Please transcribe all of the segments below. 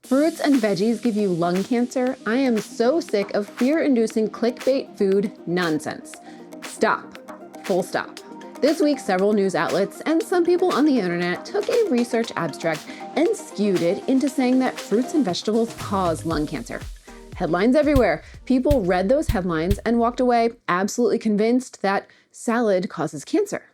Fruits and veggies give you lung cancer? I am so sick of fear-inducing clickbait food nonsense. Stop. Full stop. This week, several news outlets and some people on the internet took a research abstract and skewed it into saying that fruits and vegetables cause lung cancer. Headlines everywhere. People read those headlines and walked away absolutely convinced that salad causes cancer.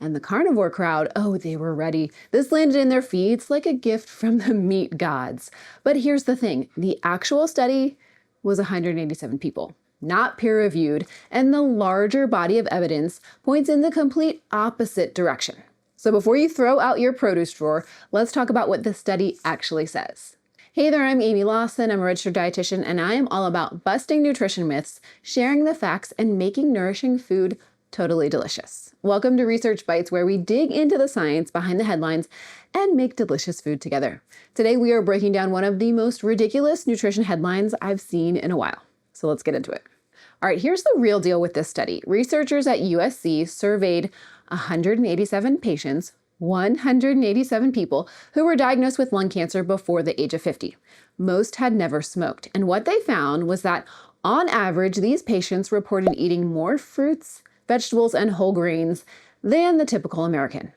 And the carnivore crowd, oh, they were ready. This landed in their feeds like a gift from the meat gods. But here's the thing. The actual study was 187 people, not peer-reviewed, and the larger body of evidence points in the complete opposite direction. So before you throw out your produce drawer, let's talk about what the study actually says. Hey there, I'm Amy Lawson. I'm a registered dietitian, and I am all about busting nutrition myths, sharing the facts, and making nourishing food totally delicious. Welcome to Research Bites, where we dig into the science behind the headlines and make delicious food together. Today, we are breaking down one of the most ridiculous nutrition headlines I've seen in a while. So let's get into it. All right, here's the real deal with this study. Researchers at USC surveyed 187 patients, 187 people who were diagnosed with lung cancer before the age of 50. Most had never smoked. And what they found was that on average, these patients reported eating more fruits, vegetables, and whole grains than the typical American.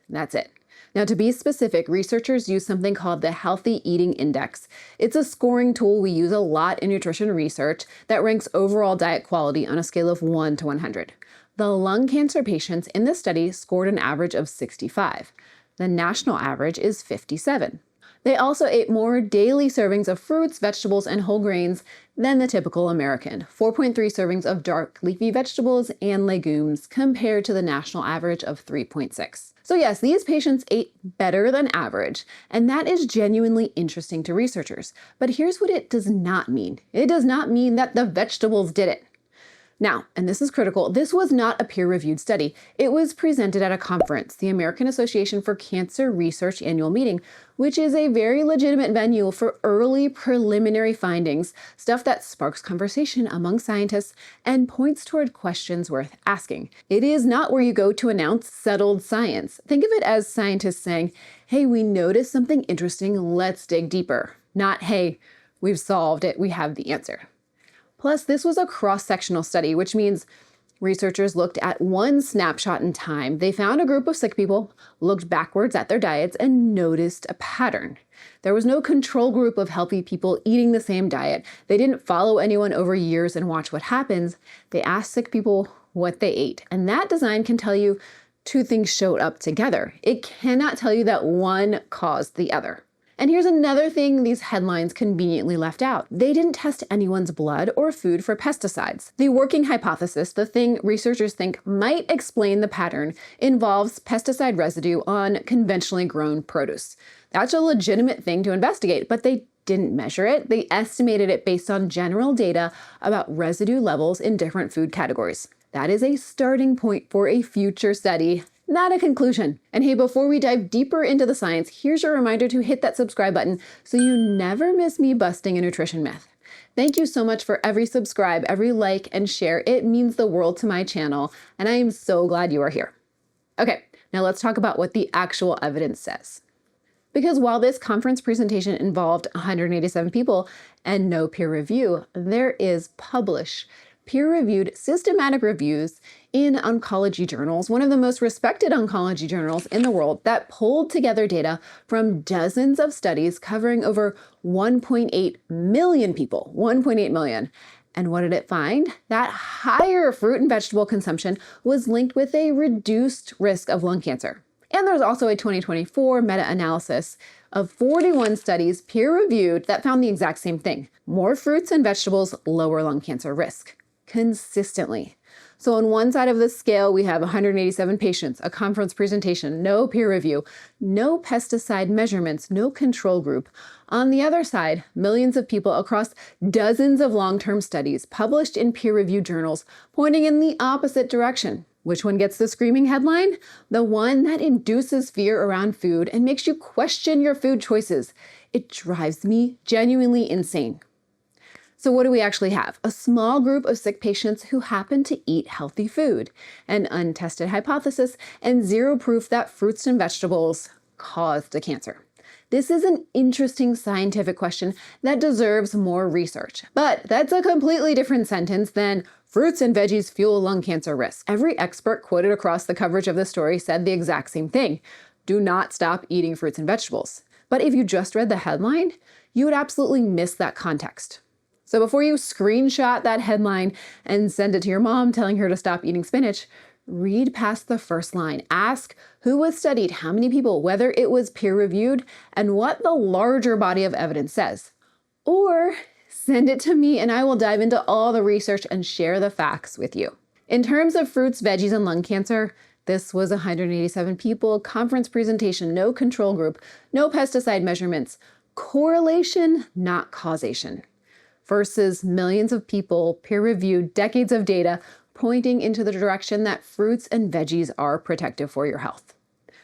That's it. Now, to be specific, researchers use something called the Healthy Eating Index. It's a scoring tool we use a lot in nutrition research that ranks overall diet quality on a scale of 1 to 100. The lung cancer patients in this study scored an average of 65. The national average is 57. They also ate more daily servings of fruits, vegetables, and whole grains than the typical American, 4.3 servings of dark leafy vegetables and legumes compared to the national average of 3.6. So yes, these patients ate better than average, and that is genuinely interesting to researchers. But here's what it does not mean. It does not mean that the vegetables did it. Now, and this is critical, this was not a peer-reviewed study. It was presented at a conference, the American Association for Cancer Research annual meeting, which is a very legitimate venue for early preliminary findings, stuff that sparks conversation among scientists and points toward questions worth asking. It is not where you go to announce settled science. Think of it as scientists saying, hey, we noticed something interesting, let's dig deeper. Not, hey, we've solved it, we have the answer. Plus, this was a cross-sectional study, which means researchers looked at one snapshot in time. They found a group of sick people, looked backwards at their diets, and noticed a pattern. There was no control group of healthy people eating the same diet. They didn't follow anyone over years and watch what happens. They asked sick people what they ate. And that design can tell you two things showed up together. It cannot tell you that one caused the other. And here's another thing these headlines conveniently left out. They didn't test anyone's blood or food for pesticides. The working hypothesis, the thing researchers think might explain the pattern, involves pesticide residue on conventionally grown produce. That's a legitimate thing to investigate, but they didn't measure it. They estimated it based on general data about residue levels in different food categories. That is a starting point for a future study, not a conclusion. And hey, before we dive deeper into the science, here's your reminder to hit that subscribe button so you never miss me busting a nutrition myth. Thank you so much for every subscribe, every like, and share. It means the world to my channel, and I am so glad you are here. Okay, now let's talk about what the actual evidence says. Because while this conference presentation involved 187 people and no peer review, there is published peer-reviewed systematic reviews in oncology journals, one of the most respected oncology journals in the world, that pulled together data from dozens of studies covering over 1.8 million people, 1.8 million. And what did it find? That higher fruit and vegetable consumption was linked with a reduced risk of lung cancer. And there's also a 2024 meta-analysis of 41 studies peer-reviewed that found the exact same thing. More fruits and vegetables lower lung cancer risk. Consistently. So on one side of the scale, we have 187 patients, a conference presentation, no peer review, no pesticide measurements, no control group. On the other side, millions of people across dozens of long-term studies published in peer-reviewed journals pointing in the opposite direction. Which one gets the screaming headline? The one that induces fear around food and makes you question your food choices. It drives me genuinely insane. So what do we actually have? A small group of sick patients who happen to eat healthy food, an untested hypothesis, and zero proof that fruits and vegetables caused the cancer. This is an interesting scientific question that deserves more research. But that's a completely different sentence than fruits and veggies fuel lung cancer risk. Every expert quoted across the coverage of the story said the exact same thing. Do not stop eating fruits and vegetables. But if you just read the headline, you would absolutely miss that context. So before you screenshot that headline and send it to your mom telling her to stop eating spinach, read past the first line. Ask who was studied, how many people, whether it was peer-reviewed, and what the larger body of evidence says. Or send it to me and I will dive into all the research and share the facts with you. In terms of fruits, veggies, and lung cancer, this was 187 people, conference presentation, no control group, no pesticide measurements, correlation, not causation, versus millions of people, peer-reviewed, decades of data, pointing into the direction that fruits and veggies are protective for your health.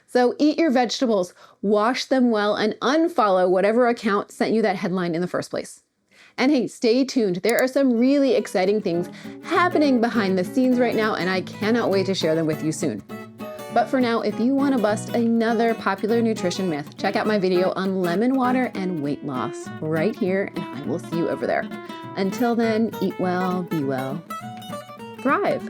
So eat your vegetables, wash them well, and unfollow whatever account sent you that headline in the first place. And hey, stay tuned. There are some really exciting things happening behind the scenes right now, and I cannot wait to share them with you soon. But for now, if you want to bust another popular nutrition myth, check out my video on lemon water and weight loss right here, and I will see you over there. Until then, eat well, be well, thrive.